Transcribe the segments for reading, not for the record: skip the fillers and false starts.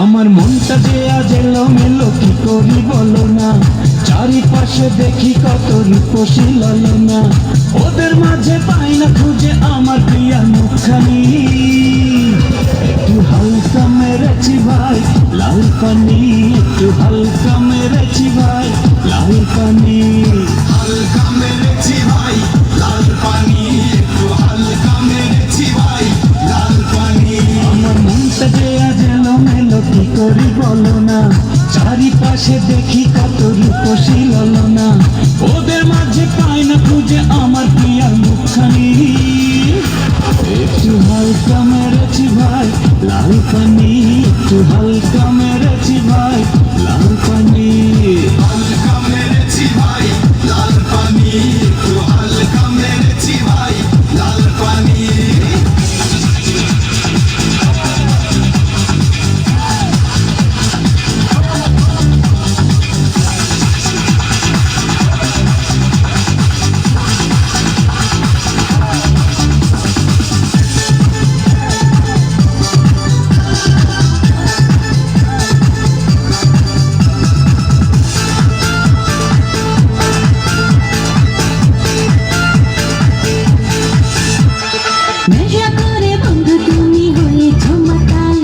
আমার মনটা যে আজ এলোমেলো, কি করি বলো না। চারিপাশে দেখি কত রূপসী ললনা, ওদের মাঝে পাই না খুঁজে আমার প্রিয়ার মুখখানি। একটু হালকা মেরেছি ভাই লাল পানি, একটু হালকা মেরেছি ভাই লাল পানি। হালকা মেরেছি ভাই লাল পানি, একটু হালকা মেরেছি ভাই লাল পানি। আমার মনটা যে আজ এলোমেলো, কি করি বলো না। চারিপাশে দেখি কত রূপসী ললনা, ওদের মাঝে পাই না খুঁজে আমার প্রিয়ার মুখখানি। একটু হালকা মেরেছি ভাই লাল পানি, একটু হালকা মেরেছি ভাই লাল পানি। হালকা মেরেছি ভাই লাল পানি, একটু হালকা মেরেছি ভাই লাল পানি। নেশা করে বন্ধু তুমি হয়েছ মাতাল,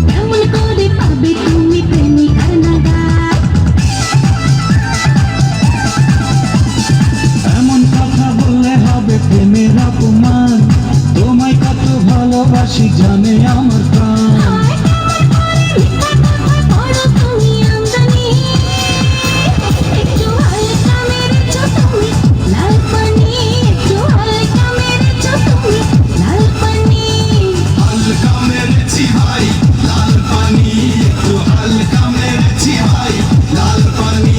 কেমন করে পাবে তুমি প্রেমিকার নাগাল। এমন কথা বললে হবে প্রেমের অপমান, তোমায় কত ভালোবাসি জানে আমার প্রাণ। বড় তুমি আমদানি, একটু হালকা মেরেছ তুমি লাল পানি, একটু হালকা মেরেছ তুমি লাল পানি। হালকা মেরেছি ভাই লাল পানি, একটু হালকা মেরেছি ভাই লাল পানি।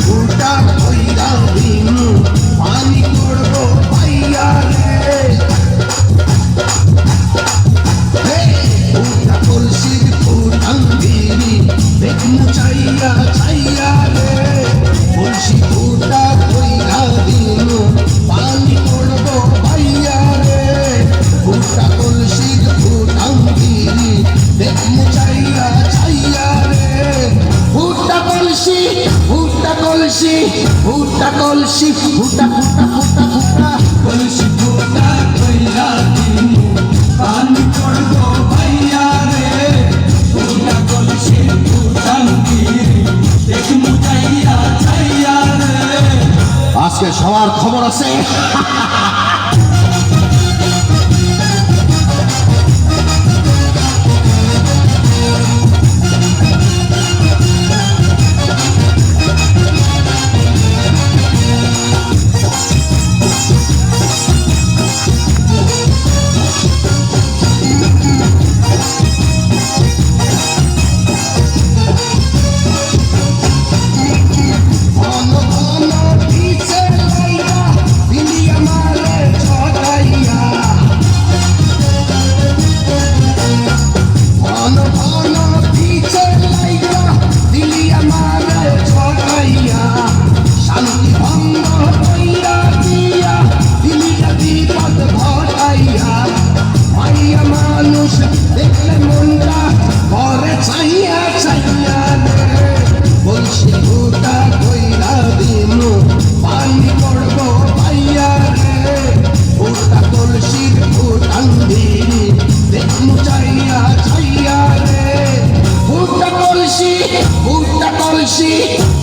ফুটা কইরা দিন পানি করবো ভাইয়া রে। ফুটা কলসির ফুটান দিবি দেখমু চাইয়া চাইয়া রে। কলসি ফুটা কইরা দিন পানি করবো ভাইয়া রে। ফুটা কলসির ফুটান দিবি দেখমু চাইয়া চাইয়া রে। ফুটা কলসি ফুটা কলসি ফুটা কলসি ফুটা ফুটা ফুটা ফুটা কলসি ফুটা কইরা দিন পানি করবো ভাইয়া রে। ফুটা কলসি ফুটান দিন দেখমু চাইয়া চাইয়া রে। আজকে সবার খবর আছে।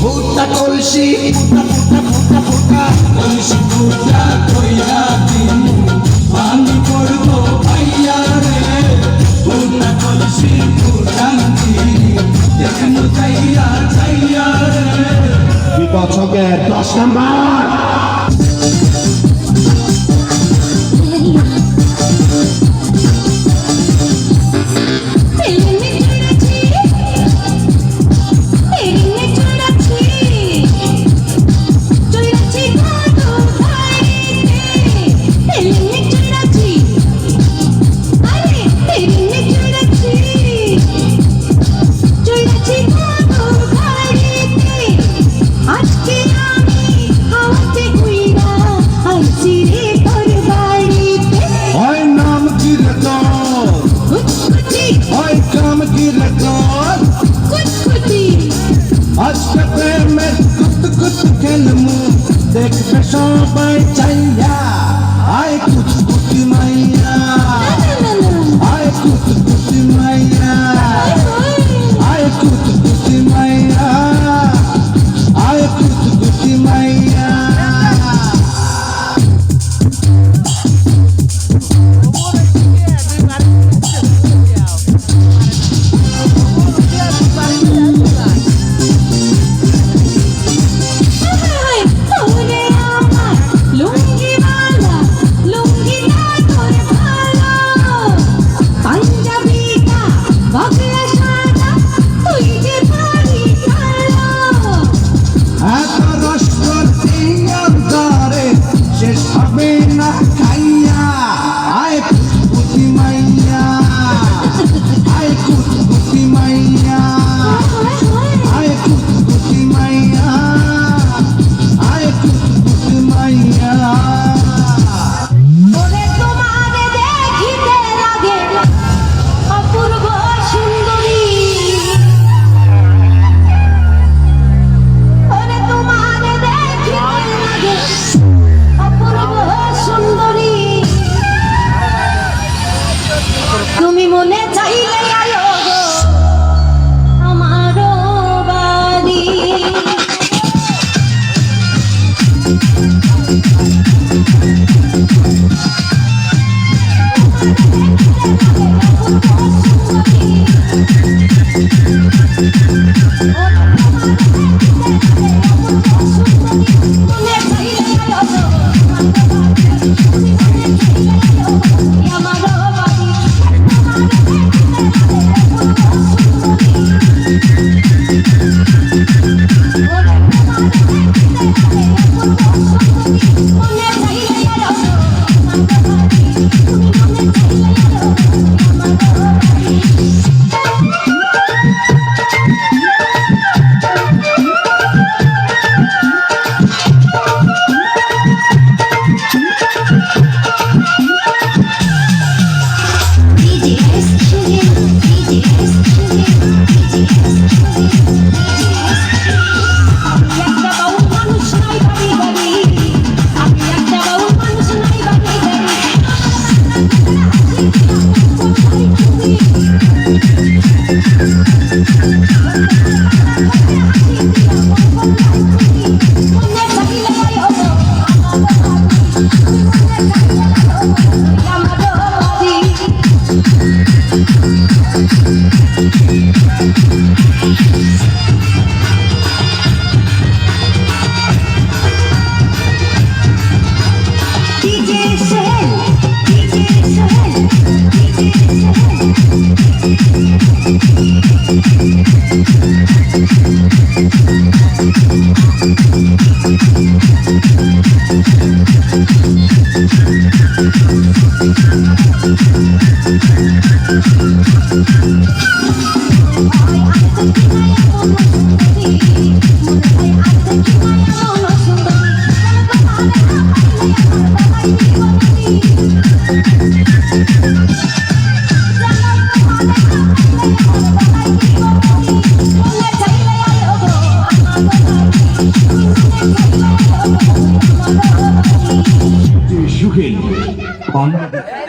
ফুটা কলসি ফুটা ফুটা ফুটা ফুটা কলসি ফুটা কইরা দিন পানি করবো ভাইয়া রে। ফুটা কলসি ফুটান দিন নাম্বার দেখবে সবাই চাইয়া আয় কুচকুচি মাইয়া আয় কুচকুচি মাইয়া আয় কুচকুচি মাইয়া আয় কুচকুচি মাইয়া তুমি মনে চাইলে আলো গো আমারও বাড়ি মনে চাইলে আলো আমারও বাড়ি সুখেন বাংলাদেশ